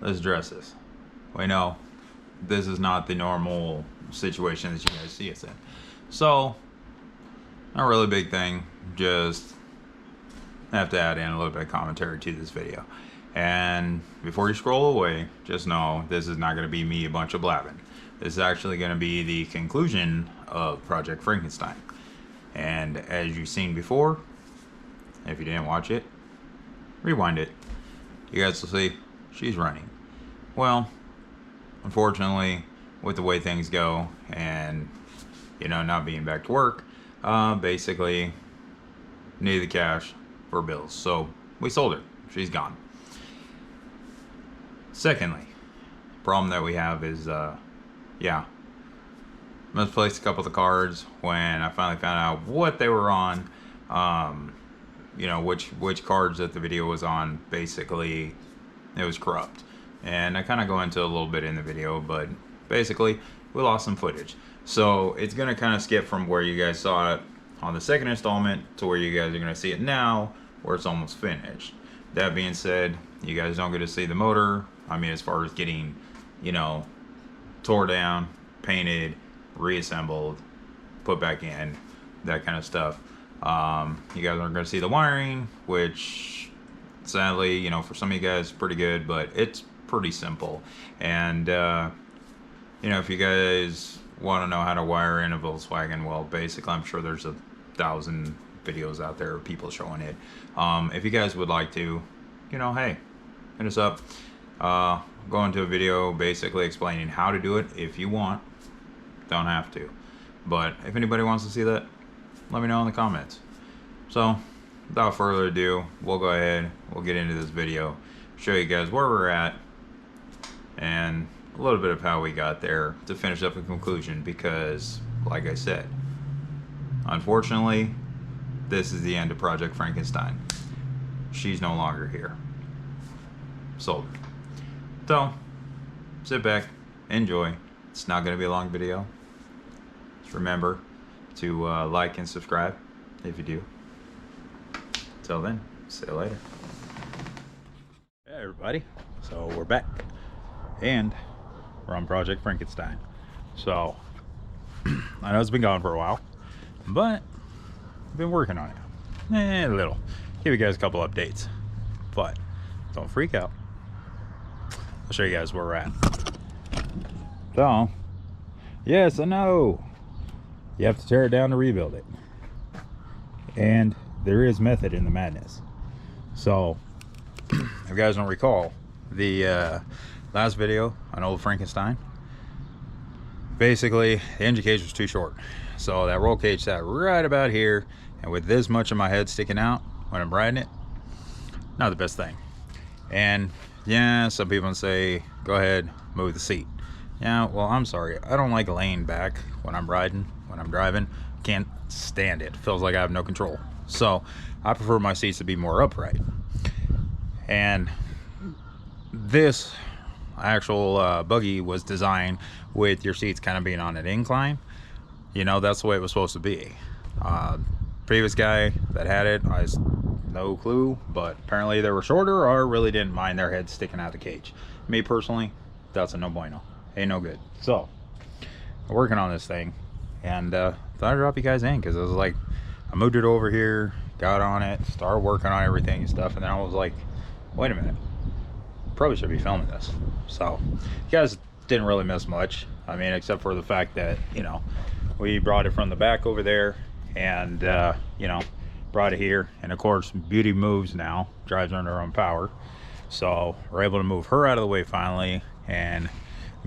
let's address this. We know this is not the normal situation that you guys see us in. So, not really a big thing. Just have to add in a little bit of commentary to this video. And before you scroll away, just know this is not going to be me a bunch of blabbing. This is actually going to be the conclusion of Project Frankenstein. And as you've seen before, if you didn't watch it, rewind it. You guys will see she's running. Well, unfortunately, with the way things go and, not being back to work, basically needed the cash for bills. So we sold her. She's gone. Secondly, problem that we have is, misplaced a couple of the cards when I finally found out what they were on. Which cards that the video was on. Basically, it was corrupt. And I kind of go into a little bit in the video, but basically, we lost some footage. So it's going to kind of skip from where you guys saw it on the second installment to where you guys are going to see it now, where it's almost finished. That being said, you guys don't get to see the motor. I mean, as far as getting, tore down, painted, reassembled, put back in, that kind of stuff. You guys aren't going to see the wiring, which sadly, for some of you guys, pretty good, but it's pretty simple. And, if you guys want to know how to wire in a Volkswagen, well, basically, I'm sure there's 1,000 videos out there of people showing it. If you guys would like to, hey, hit us up. Go into a video basically explaining how to do it if you want. Don't have to. But if anybody wants to see that, let me know in the comments. So, without further ado, we'll go ahead, we'll get into this video, show you guys where we're at, and a little bit of how we got there to finish up a conclusion, because, like I said, unfortunately, this is the end of Project Frankenstein. She's no longer here. Sold her. So, sit back, enjoy. It's not going to be a long video. Just remember to like and subscribe if you do. Till then, see you later. Hey everybody, so we're back and we're on Project Frankenstein. So I know it's been gone for a while, but I've been working on it a little. Give you guys a couple updates, but don't freak out. I'll show you guys where we're at. So yes, I know you have to tear it down to rebuild it, and there is method in the madness. So if you guys don't recall the last video on old Frankenstein, basically the engine cage was too short, so that roll cage sat right about here, and with this much of my head sticking out when I'm riding it, not the best thing. And yeah, some people say go ahead, move the seat. Yeah, well, I'm sorry, I don't like laying back when I'm riding, when I'm driving. Can't stand it. Feels like I have no control. So I prefer my seats to be more upright. And this actual buggy was designed with your seats kind of being on an incline. That's the way it was supposed to be. Previous guy that had it, I no clue, but apparently they were shorter or really didn't mind their heads sticking out the cage. Me personally, that's a no bueno. Ain't no good. So I'm working on this thing, and thought I'd drop you guys in, because I was like, I moved it over here, got on it, started working on everything and stuff, and then I was like, wait a minute, probably should be filming this. So you guys didn't really miss much, I mean, except for the fact that we brought it from the back over there, and brought it here, and of course Beauty moves now, drives under her own power, so we're able to move her out of the way finally and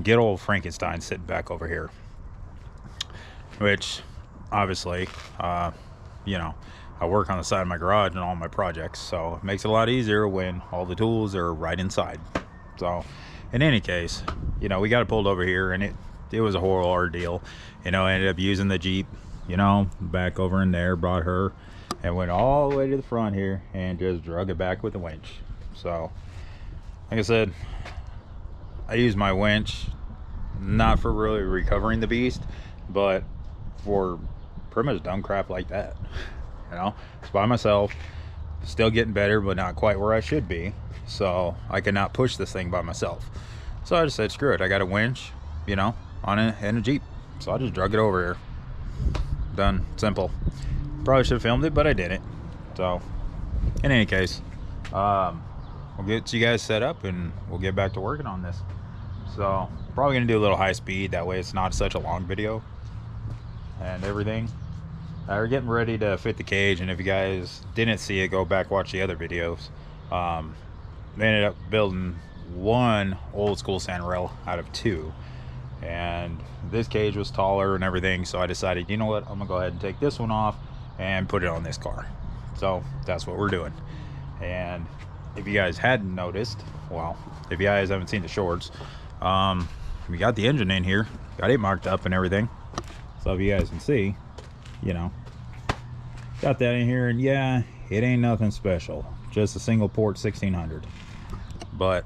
get old Frankenstein sitting back over here, which obviously I work on the side of my garage and all my projects, so it makes it a lot easier when all the tools are right inside. So in any case, we got it pulled over here, and it was a horrible ordeal. I ended up using the Jeep, back over in there, brought her and went all the way to the front here and just drug it back with the winch. So like I said, I use my winch not for really recovering the beast, but for pretty much dumb crap like that. It's by myself, still getting better, but not quite where I should be. So I cannot push this thing by myself. So I just said, screw it. I got a winch, you know, in a Jeep. So I just drug it over here. Done. Simple. Probably should have filmed it, but I didn't. So in any case, we'll get you guys set up and we'll get back to working on this. So probably gonna do a little high speed, that way it's not such a long video and everything. We're getting ready to fit the cage, and if you guys didn't see it, go back, watch the other videos. They ended up building one old school Santarell out of two, and this cage was taller and everything, so I decided, you know what, I'm gonna go ahead and take this one off and put it on this car. So that's what we're doing. And if you guys hadn't noticed, well, if you guys haven't seen the shorts, we got the engine in here, got it marked up and everything. So if you guys can see, you know, got that in here, and yeah, it ain't nothing special, just a single port 1600. But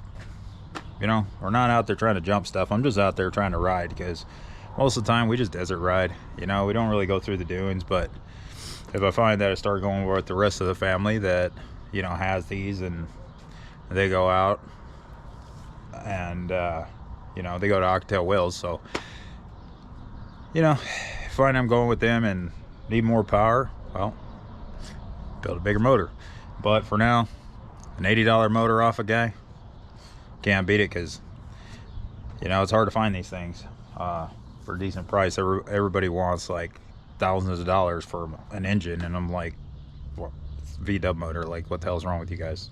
you know, we're not out there trying to jump stuff. I'm just out there trying to ride, because most of the time we just desert ride. You know, we don't really go through the dunes. But if I find that I start going with the rest of the family that, you know, has these, and they go out and you know, they go to Octail Wheels, so you know, find I'm going with them and need more power, well, build a bigger motor. But for now, an $80 motor off a guy, can't beat it, because you know, it's hard to find these things for a decent price. Everybody wants like thousands of dollars for an engine, and I'm like, what, VW motor, like what the hell's wrong with you guys?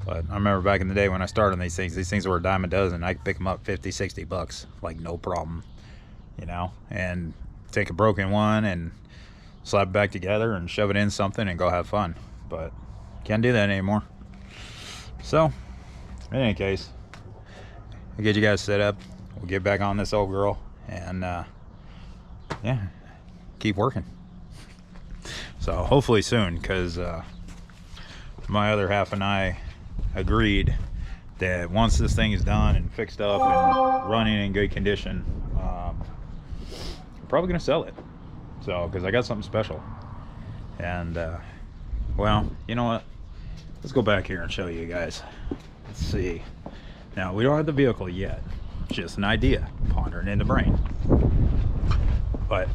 But I remember back in the day when I started on these things were a dime a dozen. I could pick them up 50-60 bucks, like no problem, you know, and take a broken one and slap it back together and shove it in something and go have fun. But can't do that anymore. So in any case, I'll get you guys set up, we'll get back on this old girl, and yeah, keep working. So hopefully soon, because my other half and I agreed that once this thing is done and fixed up and running in good condition, I'm probably gonna sell it. So, because I got something special. And well, you know what, let's go back here and show you guys. Let's see. Now, we don't have the vehicle yet, just an idea pondering in the brain. But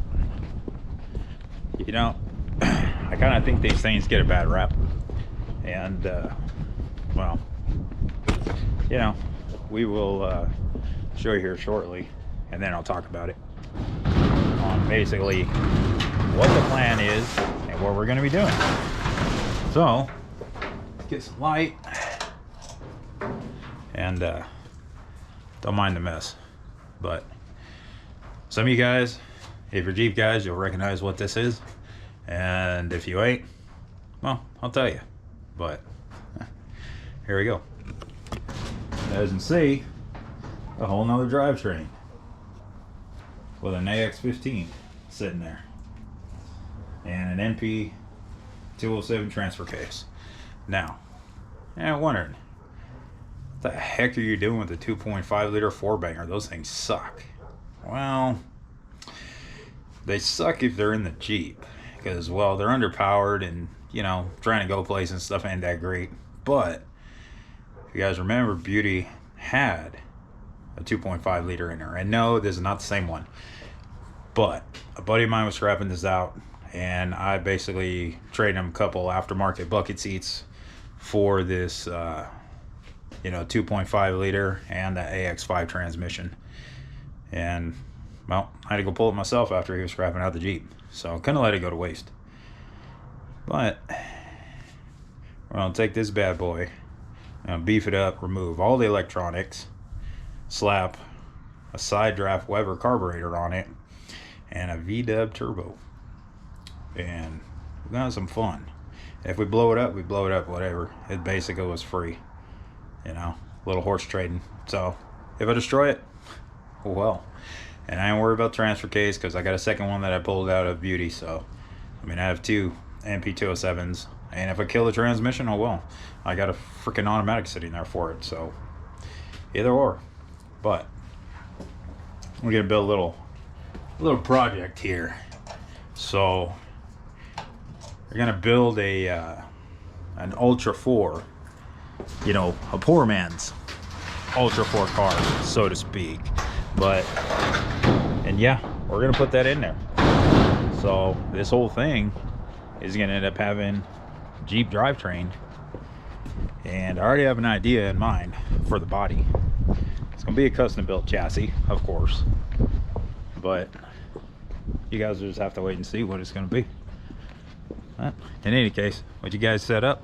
you know, I kind of think these things get a bad rap, and well, you know, we will show you here shortly, and then I'll talk about it on basically what the plan is and what we're going to be doing. So let's get some light, and don't mind the mess. But some of you guys, if you're Jeep guys, you'll recognize what this is, and if you ain't, well, I'll tell you. But here we go. As you can see, a whole nother drivetrain with an AX15 sitting there and an NP 207 transfer case. Now, I'm wondering, what the heck are you doing with the 2.5 liter 4-banger? Those things suck. Well, they suck if they're in the Jeep, because, well, they're underpowered, and you know, trying to go places and stuff ain't that great. But if you guys remember, Beauty had a 2.5 liter in her, and no, this is not the same one, but a buddy of mine was scrapping this out, and I basically traded him a couple aftermarket bucket seats for this you know, 2.5 liter and the AX5 transmission. And well, I had to go pull it myself after he was scrapping out the Jeep, so couldn't let it go to waste. But I'll take this bad boy and beef it up, remove all the electronics, slap a side draft Weber carburetor on it, and a VW turbo, and we're gonna have some fun. If we blow it up, we blow it up, whatever. It basically was free, you know, little horse trading. So if I destroy it, oh well. And I ain't worried about transfer case, because I got a second one that I pulled out of Beauty. So I mean, I have two NP207s, and if I kill the transmission, oh well, I got a freaking automatic sitting there for it. So either or. But we're gonna build a little project here. So we're gonna build a an Ultra 4, you know, a poor man's Ultra 4 car, so to speak. But, and yeah, we're gonna put that in there. So this whole thing is gonna end up having Jeep drivetrain, and I already have an idea in mind for the body. It's gonna be a custom built chassis, of course, but you guys will just have to wait and see what it's gonna be. But in any case, what you guys set up,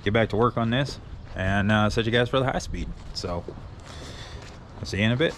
get back to work on this, and set you guys for the high speed. So I'll see you in a bit.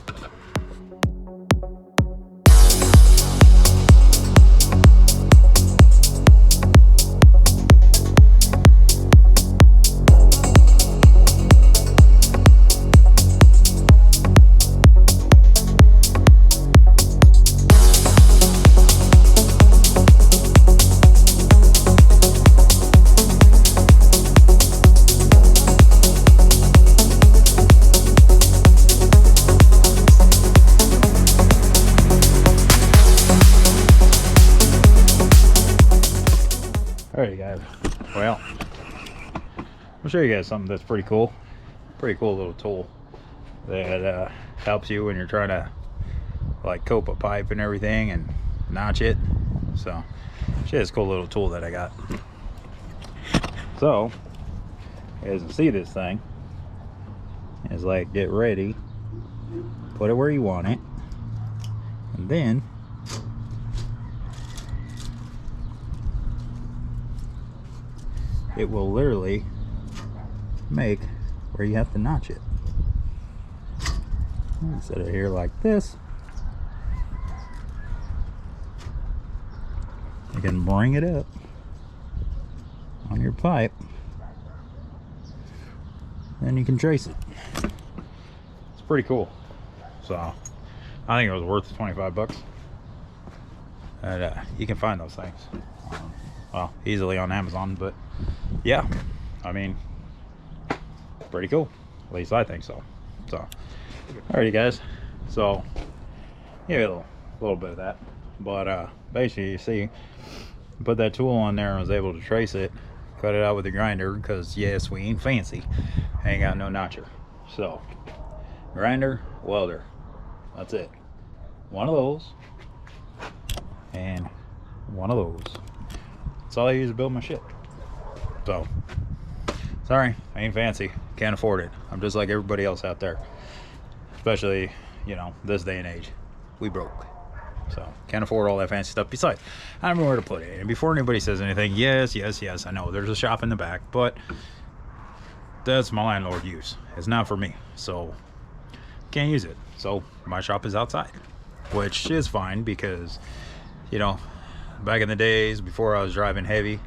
Alright guys, well, I'll show you guys something that's pretty cool little tool that helps you when you're trying to like cope a pipe and everything and notch it. So show this cool little tool that I got. So as you see, this thing is like, get ready, put it where you want it, and then it will literally make where you have to notch it. Set it here like this. You can bring it up on your pipe, then you can trace it. It's pretty cool. So I think it was worth 25 bucks. And you can find those things well, easily on Amazon, but yeah, I mean, pretty cool. At least I think so. So, alrighty guys. So, yeah, a little bit of that. But basically, you see, put that tool on there and was able to trace it, cut it out with a grinder, because yes, we ain't fancy. Ain't got no notcher. So, grinder, welder. That's it. One of those, and one of those. That's all I use to build my shit. So, sorry, I ain't fancy. Can't afford it. I'm just like everybody else out there. Especially, you know, this day and age. We broke. So, can't afford all that fancy stuff. Besides, I don't know where to put it. And before anybody says anything, yes, I know there's a shop in the back, but that's my landlord use. It's not for me. So, can't use it. So, my shop is outside. Which is fine because, you know, back in the days before I was driving heavy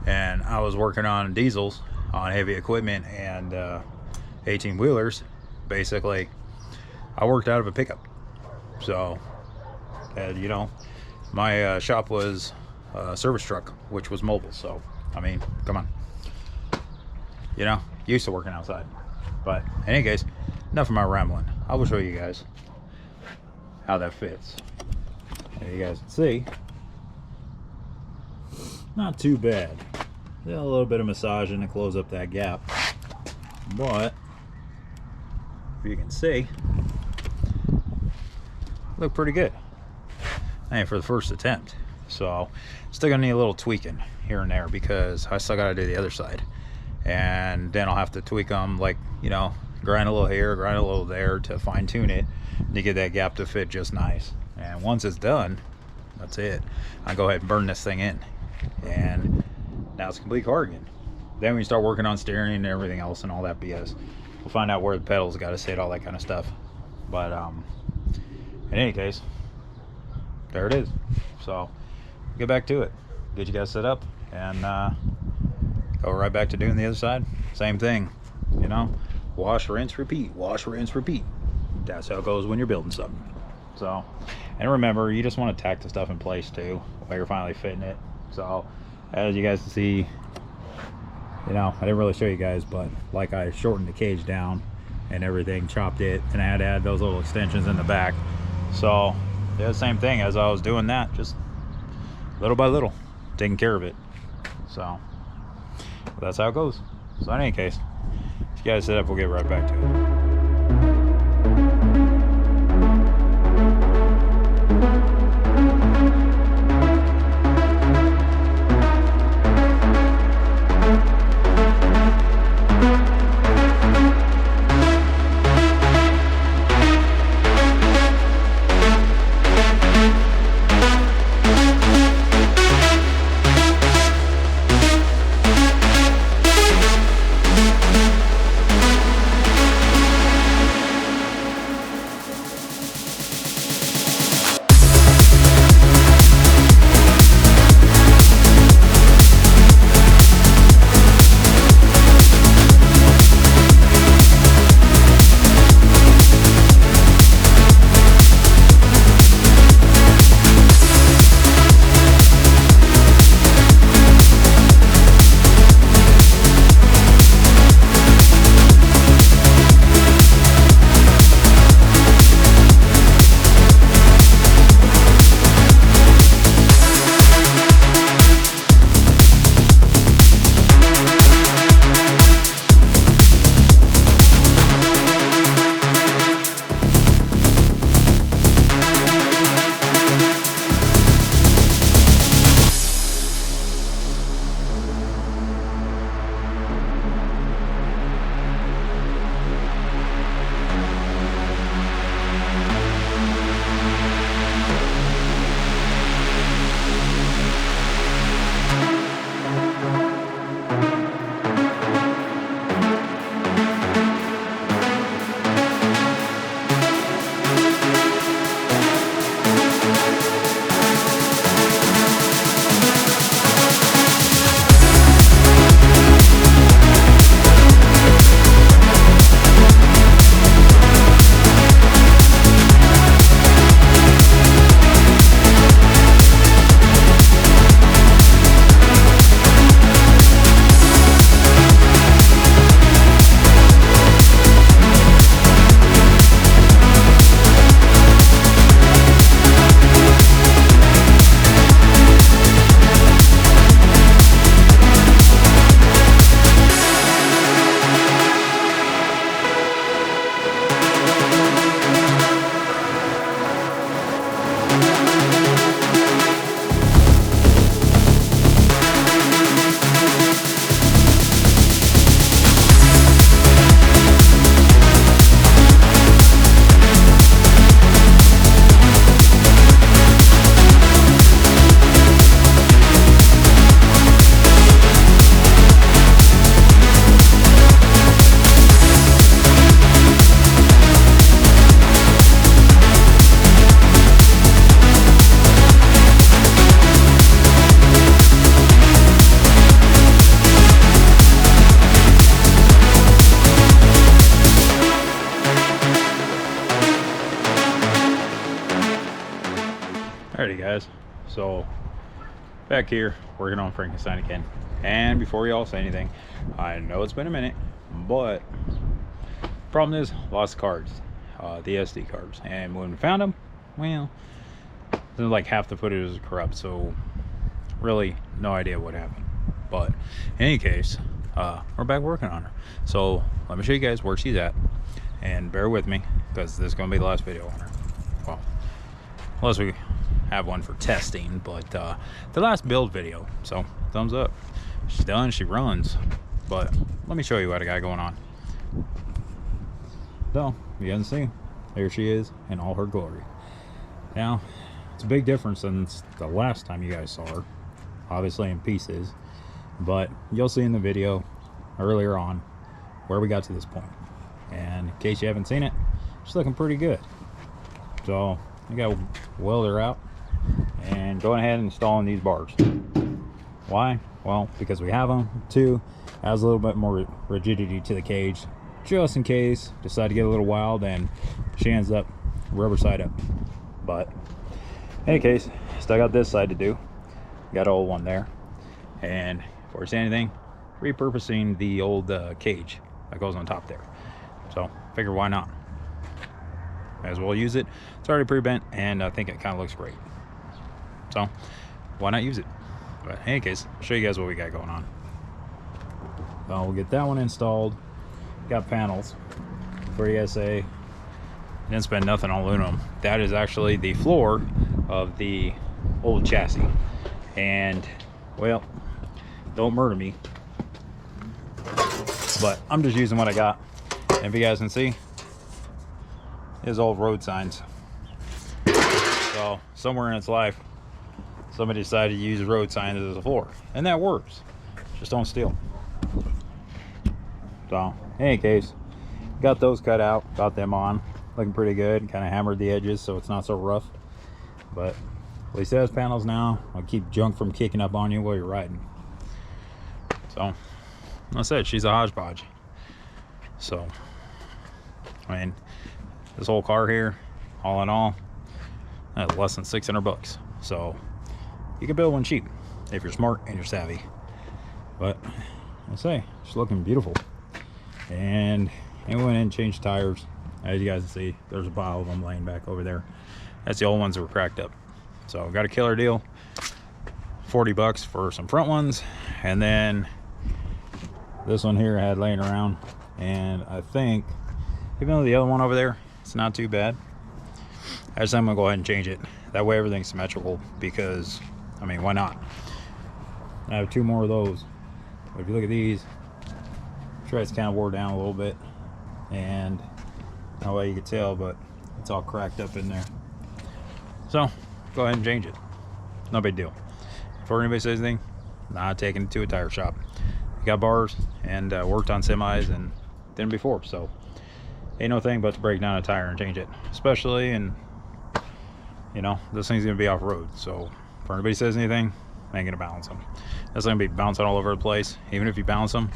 and I was working on diesels on heavy equipment and 18 wheelers, basically I worked out of a pickup. So you know, my shop was a service truck, which was mobile. So I mean, come on, you know, used to working outside. But in any case, enough of my rambling. I will show you guys how that fits. And you guys can see, not too bad. A little bit of massaging to close up that gap, but if you can see, look pretty good. And for the first attempt, so still gonna need a little tweaking here and there because I still gotta do the other side, and then I'll have to tweak them, like, you know, grind a little here, grind a little there to fine tune it to get that gap to fit just nice. And once it's done, that's it. I go ahead and burn this thing in, and now it's a complete car again. Then we start working on steering and everything else and all that BS. We'll find out where the pedals got to sit, all that kind of stuff. But in any case, there it is. So get back to it, get you guys set up, and go right back to doing the other side. Same thing, you know, wash, rinse, repeat, wash, rinse, repeat. That's how it goes when you're building something. So, and remember, you just want to tack the stuff in place too while you're finally fitting it. So as you guys can see, you know, I didn't really show you guys, but like, I shortened the cage down and everything, chopped it, and I had to add those little extensions in the back. So yeah, the same thing as I was doing that, just little by little, taking care of it. So that's how it goes. So in any case, if you guys set up, we'll get right back to it. Alrighty guys, so back here working on Frankenstein again. And before y'all say anything, I know it's been a minute, but problem is lost the cards, the SD cards, and when we found them, well, then like half the footage was corrupt, so really no idea what happened. But in any case, we're back working on her. So let me show you guys where she's at, and bear with me because this is going to be the last video on her. Well, unless we have one for testing, but the last build video. So thumbs up. She's done, she runs. But let me show you what I got going on. So you can see, there she is in all her glory. Now it's a big difference since the last time you guys saw her, obviously in pieces, but you'll see in the video earlier on where we got to this point. And in case you haven't seen it, she's looking pretty good. So I got to weld her out and go ahead and installing these bars. Why? Well, because we have them. Two, adds a little bit more rigidity to the cage, just in case decide to get a little wild and she ends up rubber side up. But in any case, still got this side to do. Got an old one there, and before I say anything, repurposing the old cage that goes on top there. So figure why not? May as well use it. It's already pre-bent and I think it kind of looks great, so why not use it? But in any case, I'll show you guys what we got going on. We'll get that one installed. Got panels. What do you guys say? Didn't spend nothing on aluminum. That is actually the floor of the old chassis. And, well, don't murder me, but I'm just using what I got. And if you guys can see, is old road signs. So somewhere in its life, somebody decided to use road signs as a floor, and that works. Just don't steal. So in any case, got those cut out, got them on, looking pretty good. Kind of hammered the edges so it's not so rough, but at least it has panels now. I'll keep junk from kicking up on you while you're riding. So like I said, she's a hodgepodge. So I mean, this whole car here, all in all, that's less than 600 bucks. So you can build one cheap if you're smart and you're savvy. But I say, it's looking beautiful. And I went in and changed tires. As you guys can see, there's a pile of them laying back over there. That's the old ones that were cracked up. So got a killer deal, 40 bucks for some front ones. And then this one here I had laying around, and I think even though the other one over there, it's not too bad, I just I'm gonna go ahead and change it. That way everything's symmetrical, because I mean, why not? I have 2 more of those, but if you look at these, I'm sure it's kind of wore down a little bit, and no way you can tell, but it's all cracked up in there. So go ahead and change it. No big deal. Before anybody says anything, not taking it to a tire shop. Got bars and worked on semis and then before, so ain't no thing but to break down a tire and change it, especially, and you know, this thing's gonna be off road, so if anybody says anything, I ain't gonna balance them. That's gonna be bouncing all over the place. Even if you balance them,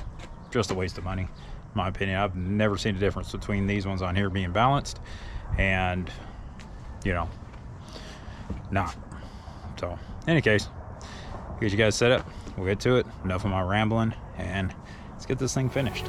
just a waste of money, in my opinion. I've never seen a difference between these ones on here being balanced and, you know, not. So in any case, get you guys set up, we'll get to it. Enough of my rambling, and let's get this thing finished.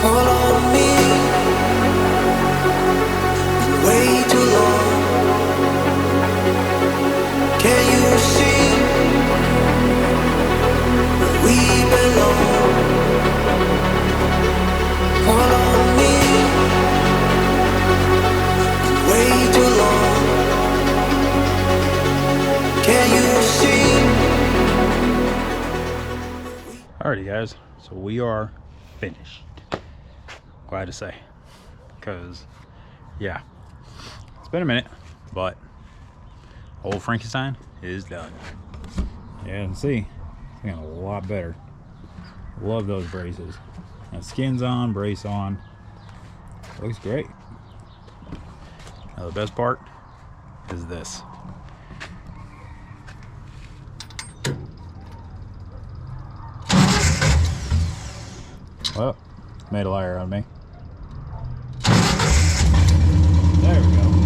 Call on me, way too long. Can you see where we belong? Call on me, way too long. Can you see? Alrighty guys, so we are finished. Glad to say, because yeah, it's been a minute, but old Frankenstein is done. Yeah, you can see it's getting a lot better. Love those braces. Now, skin's on, brace on, looks great. Now the best part is this. Well, made a liar out of me. There we go.